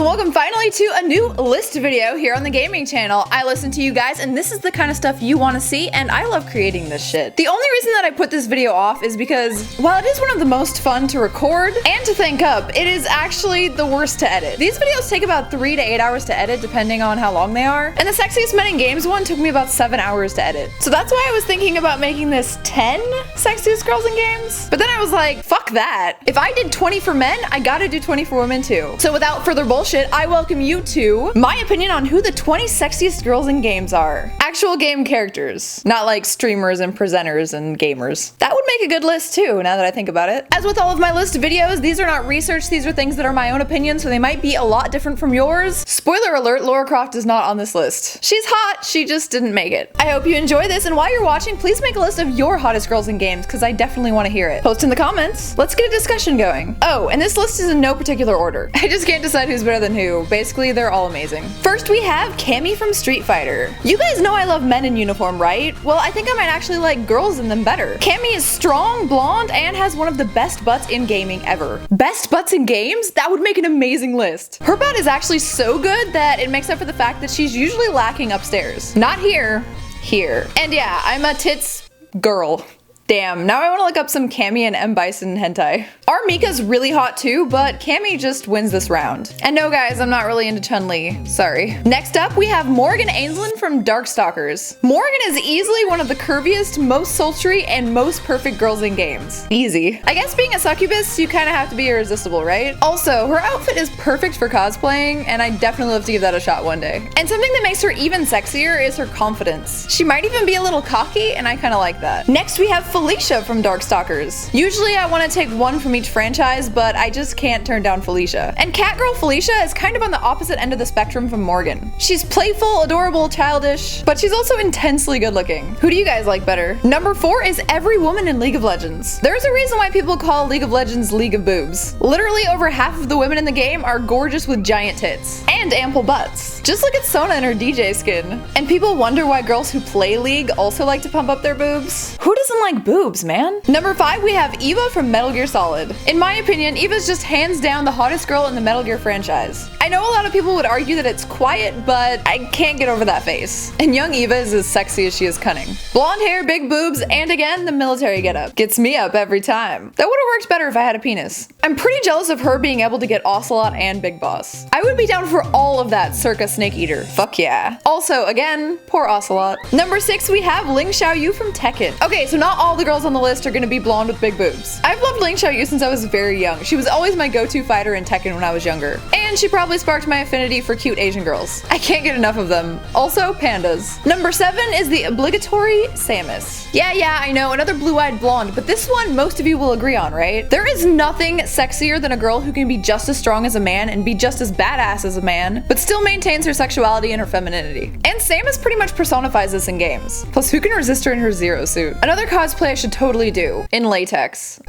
welcome finally to a new list video here on the gaming channel. I listen to you guys and this is the kind of stuff you want to see, and I love creating this shit. The only reason that I put this video off is because while it is one of the most fun to record and to think up, it is actually the worst to edit. These videos take about 3 to 8 hours to edit depending on how long they are, and the Sexiest Men in Games one took me about 7 hours to edit. So that's why I was thinking about making this 10 Sexiest Girls in Games, but then I was like, fuck that. If I did 20 for men, I gotta do 20 for women too. So without further bullshit, I welcome you to my opinion on who the 20 sexiest girls in games are. Actual game characters, not like streamers and presenters and gamers. That would make a good list too, now that I think about it. As with all of my list videos, these are not research, these are things that are my own opinion, so they might be a lot different from yours. Spoiler alert, Lara Croft is not on this list. She's hot, she just didn't make it. I hope you enjoy this, and while you're watching, please make a list of your hottest girls in games, because I definitely want to hear it. Post in the comments. Let's get a discussion going. Oh, and this list is in no particular order. I just can't decide who's better than who. Basically, they're all amazing. First, we have Cammy from Street Fighter. You guys know I love men in uniform, right? Well, I think I might actually like girls in them better. Cammy is strong, blonde, and has one of the best butts in gaming ever. Best butts in games? That would make an amazing list. Her butt is actually so good that it makes up for the fact that she's usually lacking upstairs. Not here, here. And yeah, I'm a tits girl. Damn, now I want to look up some Cammy and M. Bison hentai. Our Mika's really hot too, but Cammy just wins this round. And no guys, I'm not really into Chun-Li, sorry. Next up, we have Morrigan Ainsland from Darkstalkers. Morrigan is easily one of the curviest, most sultry, and most perfect girls in games. Easy. I guess being a succubus, you kind of have to be irresistible, right? Also, her outfit is perfect for cosplaying, and I definitely love to give that a shot one day. And something that makes her even sexier is her confidence. She might even be a little cocky, and I kind of like that. Next, we have Felicia from Darkstalkers. Usually I want to take one from each franchise, but I just can't turn down Felicia. And Catgirl Felicia is kind of on the opposite end of the spectrum from Morgan. She's playful, adorable, childish, but she's also intensely good looking. Who do you guys like better? Number 4 is every woman in League of Legends. There's a reason why people call League of Legends League of Boobs. Literally over half of the women in the game are gorgeous with giant tits and ample butts. Just look at Sona and her DJ skin. And people wonder why girls who play League also like to pump up their boobs. Who doesn't like boobs, man? Number 5, we have Eva from Metal Gear Solid. In my opinion, Eva's just hands down the hottest girl in the Metal Gear franchise. I know a lot of people would argue that it's quiet, but I can't get over that face. And young Eva is as sexy as she is cunning. Blonde hair, big boobs, and again, the military getup. Gets me up every time. That would've worked better if I had a penis. I'm pretty jealous of her being able to get Ocelot and Big Boss. I would be down for all of that circa Snake Eater. Fuck yeah. Also, again, poor Ocelot. Number 6, we have Ling Xiaoyu from Tekken. Okay, so not all the girls on the list are gonna be blonde with big boobs. I've loved Ling Xiaoyu since I was very young. She was always my go-to fighter in Tekken when I was younger. And she probably sparked my affinity for cute Asian girls. I can't get enough of them. Also, pandas. Number 7 is the obligatory Samus. Yeah, I know, another blue-eyed blonde, but this one most of you will agree on, right? There is nothing sexier than a girl who can be just as strong as a man and be just as badass as a man, but still maintains her sexuality and her femininity. And Samus pretty much personifies this in games. Plus, who can resist her in her Zero suit? Another cosplay I should totally do. In latex.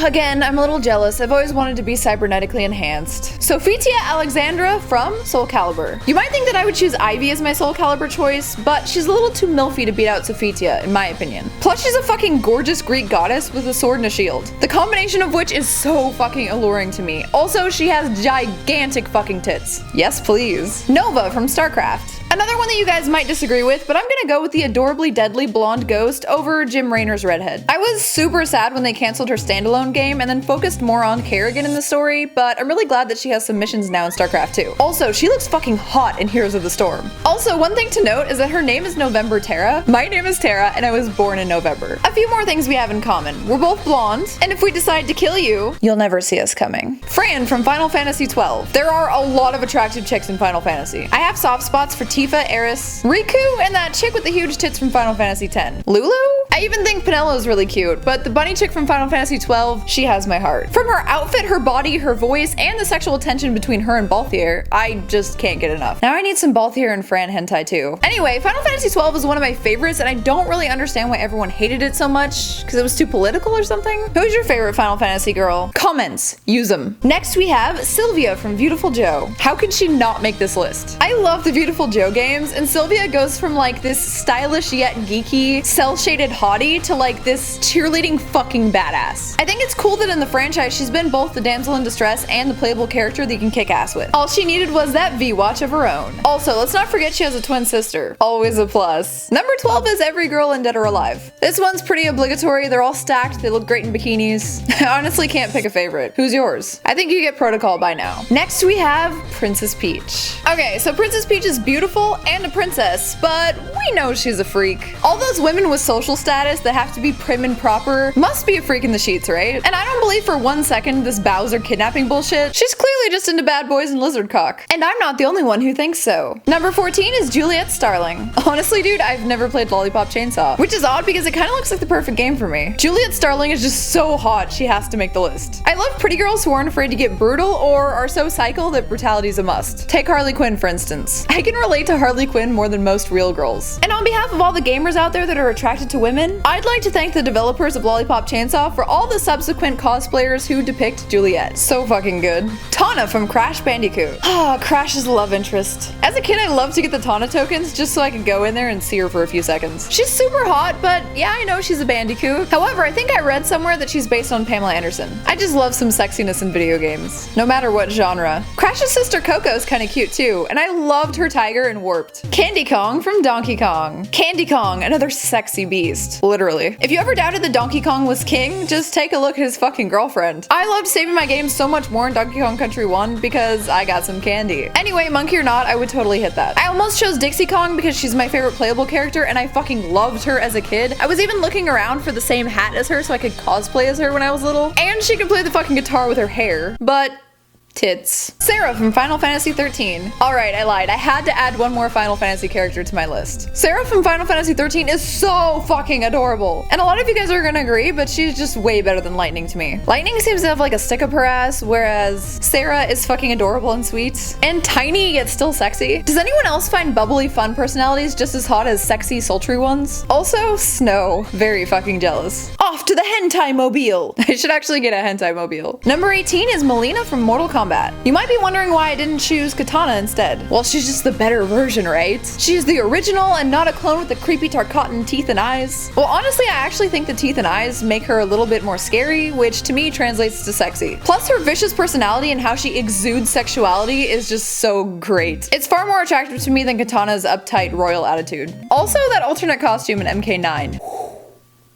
Again, I'm a little jealous. I've always wanted to be cybernetically enhanced. Sophitia Alexandra from Soul Calibur. You might think that I would choose Ivy as my Soul Calibur choice, but she's a little too milfy to beat out Sophitia, in my opinion. Plus, she's a fucking gorgeous Greek goddess with a sword and a shield. The combination of which is so fucking alluring to me. Also, she has gigantic fucking tits. Yes, please. Nova from StarCraft. Another one that you guys might disagree with, but I'm gonna go with the adorably deadly blonde ghost over Jim Raynor's redhead. I was super sad when they canceled her standalone game and then focused more on Kerrigan in the story, but I'm really glad that she has some missions now in StarCraft 2. Also, she looks fucking hot in Heroes of the Storm. Also, one thing to note is that her name is November Terra. My name is Terra, and I was born in November. A few more things we have in common. We're both blonde, and if we decide to kill you, you'll never see us coming. Fran from Final Fantasy 12. There are a lot of attractive chicks in Final Fantasy. I have soft spots for Tifa, Eris, Riku, and that chick with the huge tits from Final Fantasy 10. Lulu? I even think Penello's really cute, but the bunny chick from Final Fantasy 12, she has my heart. From her outfit, her body, her voice, and the sexual tension between her and Balthier, I just can't get enough. Now I need some Balthier and Fran hentai too. Anyway, Final Fantasy 12 is one of my favorites, and I don't really understand why everyone hated it so much, because it was too political or something. Who's your favorite Final Fantasy girl? Comments. Use them. Next we have Sylvia from Beautiful Joe. How could she not make this list? I love the Beautiful Joe video games, and Sylvia goes from like this stylish yet geeky, cel-shaded hottie to like this cheerleading fucking badass. I think it's cool that in the franchise she's been both the damsel in distress and the playable character that you can kick ass with. All she needed was that V-watch of her own. Also, let's not forget she has a twin sister. Always a plus. Number 12 is every girl in Dead or Alive. This one's pretty obligatory. They're all stacked. They look great in bikinis. I honestly can't pick a favorite. Who's yours? I think you get Protocol by now. Next we have Princess Peach. Okay, so Princess Peach is beautiful and a princess, but we know she's a freak. All those women with social status that have to be prim and proper must be a freak in the sheets, right? And I don't believe for 1 second this Bowser kidnapping bullshit. She's clearly just into bad boys and lizard cock. And I'm not the only one who thinks so. Number 14 is Juliet Starling. Honestly, dude, I've never played Lollipop Chainsaw, which is odd because it kind of looks like the perfect game for me. Juliet Starling is just so hot, she has to make the list. I love pretty girls who aren't afraid to get brutal or are so psycho that brutality is a must. Take Harley Quinn, for instance. I can relate to Harley Quinn more than most real girls. And on behalf of all the gamers out there that are attracted to women, I'd like to thank the developers of Lollipop Chainsaw for all the subsequent cosplayers who depict Juliet. So fucking good. Tana from Crash Bandicoot. Ah, Crash's love interest. As a kid, I loved to get the Tana tokens just so I could go in there and see her for a few seconds. She's super hot, but yeah, I know she's a Bandicoot. However, I think I read somewhere that she's based on Pamela Anderson. I just love some sexiness in video games, no matter what genre. Crash's sister Coco's kind of cute too, and I loved her tiger in Warped. Candy Kong from Donkey Kong. Candy Kong, another sexy beast, literally. If you ever doubted that Donkey Kong was king, just take a look at his fucking girlfriend. I loved saving my game so much more in Donkey Kong Country 1 because I got some candy. Anyway, monkey or not, I would totally hit that. I almost chose Dixie Kong because she's my favorite playable character and I fucking loved her as a kid. I was even looking around for the same hat as her so I could cosplay as her when I was little. And she could play the fucking guitar with her hair. But tits. Sarah from Final Fantasy 13. Alright, I lied. I had to add one more Final Fantasy character to my list. Sarah from Final Fantasy 13 is so fucking adorable. And a lot of you guys are gonna agree, but she's just way better than Lightning to me. Lightning seems to have like a stick up her ass, whereas Sarah is fucking adorable and sweet. And tiny yet still sexy. Does anyone else find bubbly, fun personalities just as hot as sexy, sultry ones? Also, Snow. Very fucking jealous. Off to the hentai mobile. I should actually get a hentai mobile. Number 18 is Melina from Mortal Kombat. You might be wondering why I didn't choose Katana instead. Well, she's just the better version, right? She's the original and not a clone with the creepy Tarkatan teeth and eyes. Well, honestly, I actually think the teeth and eyes make her a little bit more scary, which to me translates to sexy. Plus, her vicious personality and how she exudes sexuality is just so great. It's far more attractive to me than Katana's uptight royal attitude. Also, that alternate costume in MK9.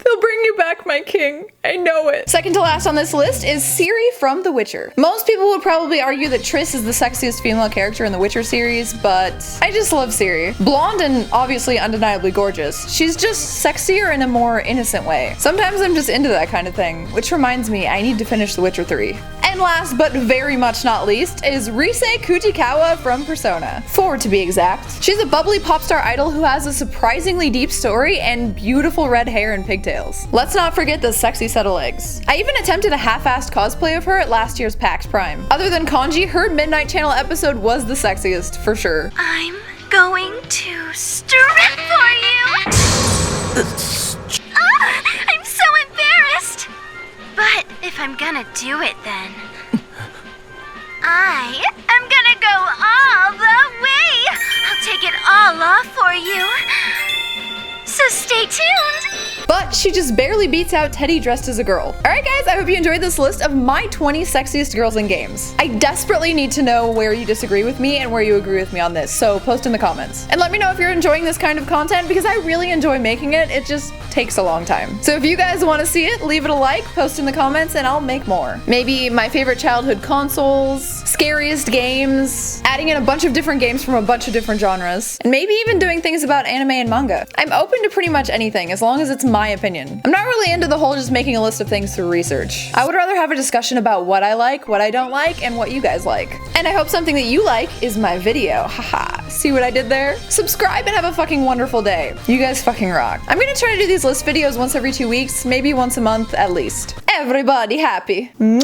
They'll bring you back, my king. I know it. Second to last on this list is Ciri from The Witcher. Most people would probably argue that Triss is the sexiest female character in the Witcher series, but I just love Ciri. Blonde and obviously undeniably gorgeous. She's just sexier in a more innocent way. Sometimes I'm just into that kind of thing, which reminds me, I need to finish The Witcher 3. And last but very much not least is Rise Kujikawa from Persona 4 to be exact. She's a bubbly pop star idol who has a surprisingly deep story and beautiful red hair and pigtails. Let's not forget the sexy set of legs. I even attempted a half-assed cosplay of her at last year's PAX Prime. Other than Kanji, her Midnight Channel episode was the sexiest, for sure. I'm going to strip for you! I'm so embarrassed! But if I'm gonna do it then, I am gonna go all the way! I'll take it all off for you. So stay tuned! But she just barely beats out Teddy dressed as a girl. Alright guys, I hope you enjoyed this list of my 20 sexiest girls in games. I desperately need to know where you disagree with me and where you agree with me on this, so post in the comments. And let me know if you're enjoying this kind of content because I really enjoy making it, it just takes a long time. So if you guys want to see it, leave it a like, post in the comments, and I'll make more. Maybe my favorite childhood consoles, scariest games, adding in a bunch of different games from a bunch of different genres, and maybe even doing things about anime and manga. I'm open to pretty much anything as long as it's my opinion. I'm not really into the whole just making a list of things through research. I would rather have a discussion about what I like, what I don't like, and what you guys like. And I hope something that you like is my video. Haha. See what I did there? Subscribe and have a fucking wonderful day. You guys fucking rock. I'm gonna try to do these list videos once every 2 weeks, maybe once a month at least. Everybody happy. Mwah!